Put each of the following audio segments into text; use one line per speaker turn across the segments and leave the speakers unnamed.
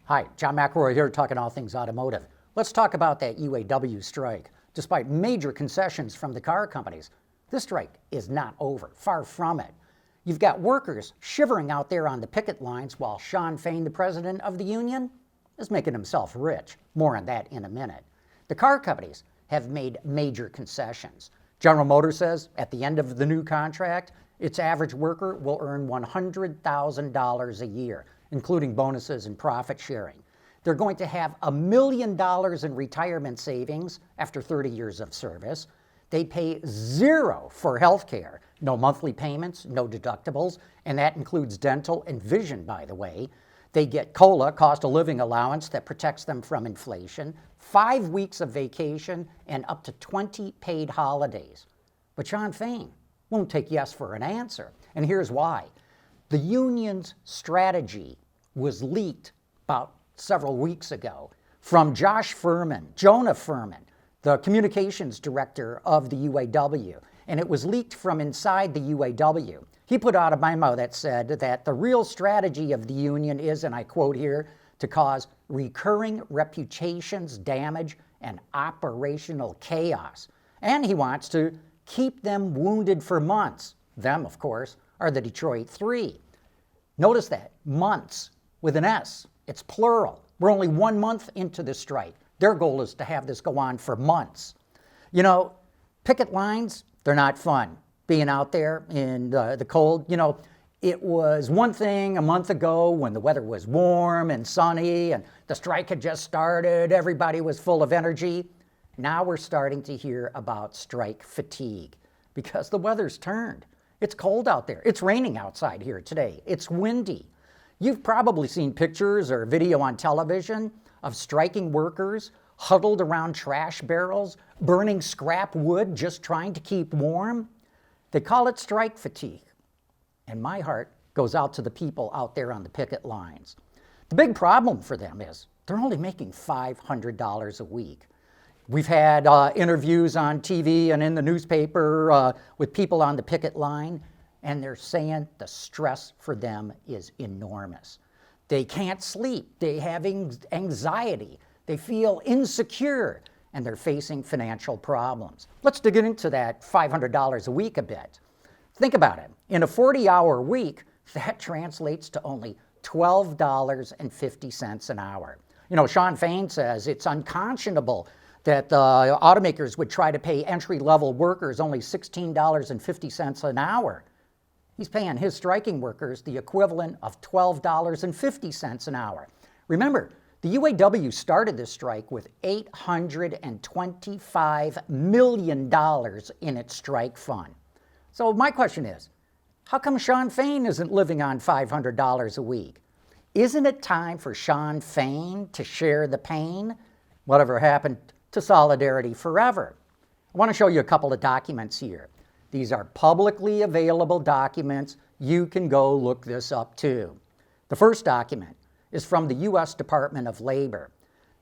Hi, John McElroy here talking all things automotive. Let's talk about that UAW strike. Despite major concessions from the car companies, this strike is not over, far from it. You've got workers shivering out there on the picket lines while Shawn Fain, the president of the union, is making himself rich. More on that in a minute. The car companies have made major concessions. General Motors says at the end of the new contract, its average worker will earn $100,000 a year, including bonuses and profit sharing. They're going to have $1 million in retirement savings after 30 years of service. They pay zero for health care, no monthly payments, no deductibles, and that includes dental and vision, by the way. They get COLA, cost of living allowance, that protects them from inflation, 5 weeks of vacation, and up to 20 paid holidays. But Shawn Fain won't take yes for an answer, and here's why. The union's strategy was leaked about several weeks ago from Jonah Furman, the communications director of the UAW, and it was leaked from inside the UAW. He put out a memo that said that the real strategy of the union is, and I quote here, to cause recurring reputations damage and operational chaos. And he wants to keep them wounded for months. Them, of course, are the Detroit Three. Notice that, months with an S. It's plural. We're only 1 month into the strike. Their goal is to have this go on for months. You know, picket lines, they're not fun. Being out there in the cold, it was one thing a month ago when the weather was warm and sunny and the strike had just started, everybody was full of energy. Now we're starting to hear about strike fatigue because the weather's turned. It's cold out there. It's raining outside here today. It's windy. You've probably seen pictures or video on television of striking workers huddled around trash barrels, burning scrap wood, just trying to keep warm. They call it strike fatigue. And my heart goes out to the people out there on the picket lines. The big problem for them is they're only making $500 a week. We've had interviews on TV and in the newspaper with people on the picket line, and they're saying the stress for them is enormous. They can't sleep. They have anxiety. They feel insecure, and they're facing financial problems. Let's dig into that $500 a week a bit. Think about it. In a 40-hour week, that translates to only $12.50 an hour. Shawn Fain says it's unconscionable that automakers would try to pay entry-level workers only $16.50 an hour. He's paying his striking workers the equivalent of $12.50 an hour. Remember, the UAW started this strike with $825 million in its strike fund. So my question is, how come Shawn Fain isn't living on $500 a week? Isn't it time for Shawn Fain to share the pain? Whatever happened to solidarity forever? I want to show you a couple of documents here. These are publicly available documents. You can go look this up too. The first document is from the U.S. Department of Labor.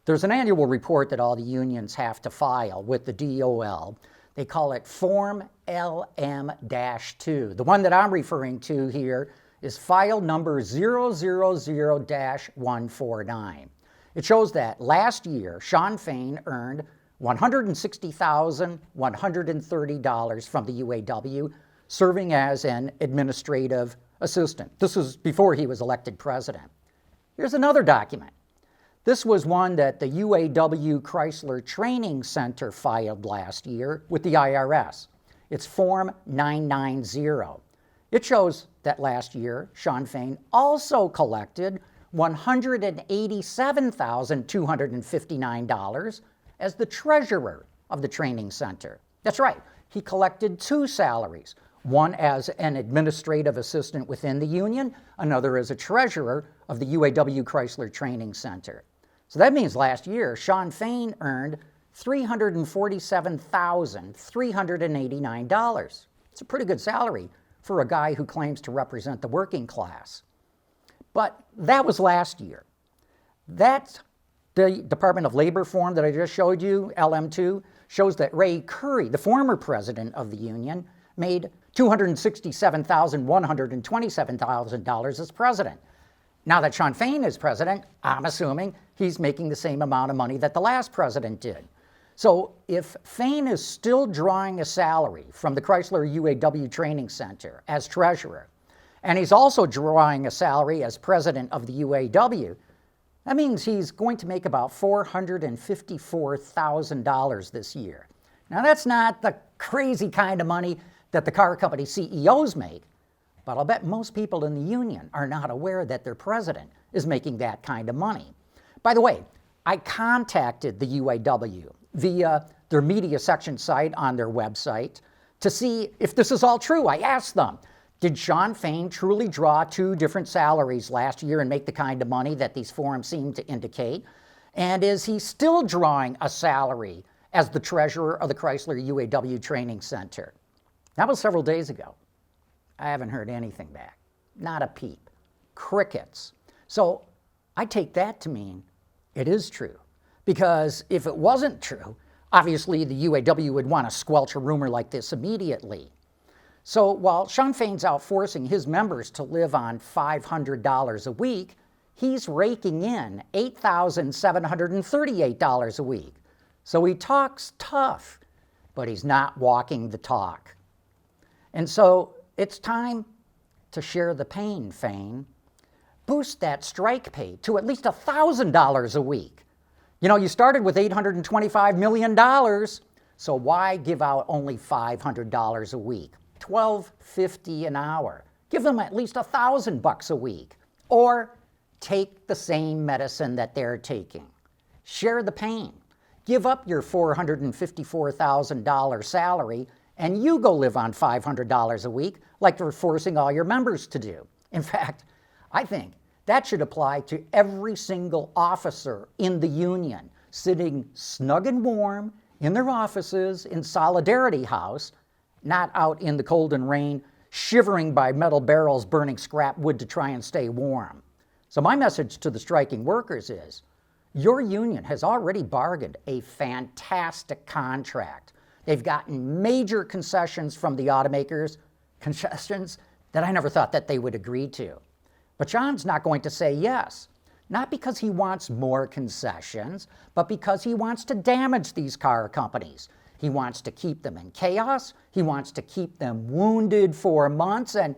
There's an annual report that all the unions have to file with the DOL. They call it Form LM-2. The one that I'm referring to here is file number 000-149. It shows that last year, Shawn Fain earned $160,130 from the UAW, serving as an administrative assistant. This was before he was elected president. Here's another document. This was one that the UAW Chrysler Training Center filed last year with the IRS. It's Form 990. It shows that last year, Shawn Fain also collected $187,259 as the treasurer of the training center. That's right, he collected two salaries, one as an administrative assistant within the union, another as a treasurer of the UAW Chrysler Training Center. So that means last year, Shawn Fain earned $347,389. It's a pretty good salary for a guy who claims to represent the working class. But that was last year. That's the Department of Labor form that I just showed you, LM2, shows that Ray Curry, the former president of the union, made $267,127 as president. Now that Shawn Fain is president, I'm assuming he's making the same amount of money that the last president did. So if Fain is still drawing a salary from the Chrysler UAW Training Center as treasurer, and he's also drawing a salary as president of the UAW, that means he's going to make about $454,000 this year. Now that's not the crazy kind of money that the car company CEOs make, but I'll bet most people in the union are not aware that their president is making that kind of money. By the way, I contacted the UAW via their media section site on their website to see if this is all true. I asked them, did Shawn Fain truly draw 2 different salaries last year and make the kind of money that these forums seem to indicate? And is he still drawing a salary as the treasurer of the Chrysler UAW Training Center? That was several days ago. I haven't heard anything back. Not a peep. Crickets. So I take that to mean it is true. Because if it wasn't true, obviously the UAW would want to squelch a rumor like this immediately. So while Shawn Fain's out forcing his members to live on $500 a week, he's raking in $8,738 a week. So he talks tough, but he's not walking the talk. And so it's time to share the pain, Fain. Boost that strike pay to at least $1,000 a week. You know, you started with $825 million, so why give out only $500 a week? $12.50 an hour. Give them at least $1,000 a week. Or take the same medicine that they're taking. Share the pain. Give up your $454,000 salary and you go live on $500 a week like they're forcing all your members to do. In fact, I think that should apply to every single officer in the union sitting snug and warm in their offices in Solidarity House, not out in the cold and rain, shivering by metal barrels burning scrap wood to try and stay warm. So my message to the striking workers is, your union has already bargained a fantastic contract. They've gotten major concessions from the automakers, concessions that I never thought that they would agree to. But Shawn's not going to say yes, not because he wants more concessions, but because he wants to damage these car companies. He wants to keep them in chaos. He wants to keep them wounded for months. And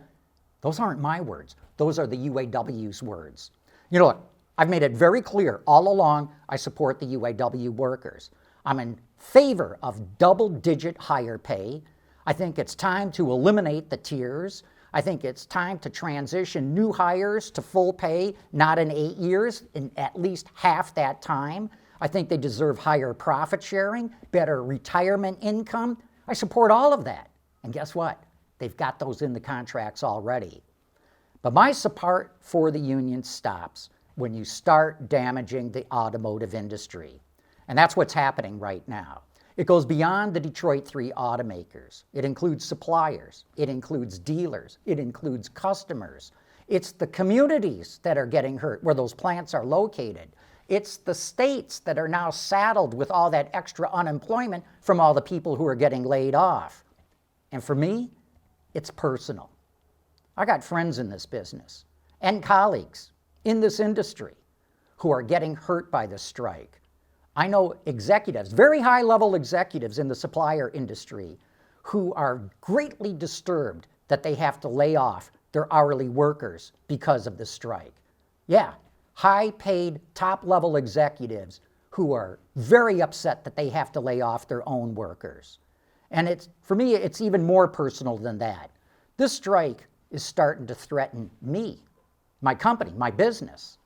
those aren't my words. Those are the UAW's words. You know, look, I've made it very clear all along I support the UAW workers. I'm in favor of double-digit higher pay. I think it's time to eliminate the tiers. I think it's time to transition new hires to full pay, not in 8 years, in at least half that time. I think they deserve higher profit sharing, better retirement income. I support all of that. And guess what? They've got those in the contracts already. But my support for the union stops when you start damaging the automotive industry. And that's what's happening right now. It goes beyond the Detroit 3 automakers. It includes suppliers. It includes dealers. It includes customers. It's the communities that are getting hurt where those plants are located. It's the states that are now saddled with all that extra unemployment from all the people who are getting laid off. And for me, it's personal. I got friends in this business and colleagues in this industry who are getting hurt by this strike. I know executives, very high-level executives in the supplier industry, who are greatly disturbed that they have to lay off their hourly workers because of the strike. Yeah, high-paid, top-level executives who are very upset that they have to lay off their own workers. And for me, it's even more personal than that. This strike is starting to threaten me, my company, my business.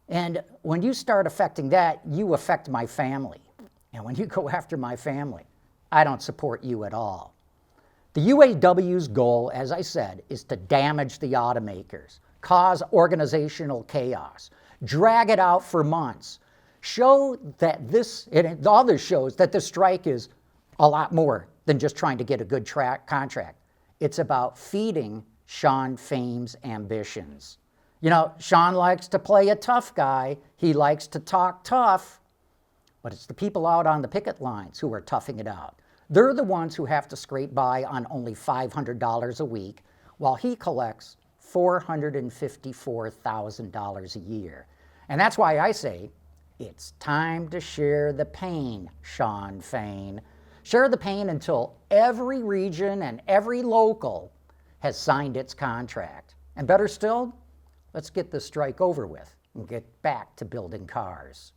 And when you start affecting that, you affect my family. And when you go after my family, I don't support you at all. The UAW's goal, as I said, is to damage the automakers, cause organizational chaos, drag it out for months, show that all this shows that this strike is a lot more than just trying to get a good contract. It's about feeding Shawn Fain's ambitions. You know, Shawn likes to play a tough guy. He likes to talk tough. But it's the people out on the picket lines who are toughing it out. They're the ones who have to scrape by on only $500 a week, while he collects $454,000 a year. And that's why I say, it's time to share the pain, Shawn Fain. Share the pain until every region and every local has signed its contract. And better still, let's get this strike over with and get back to building cars.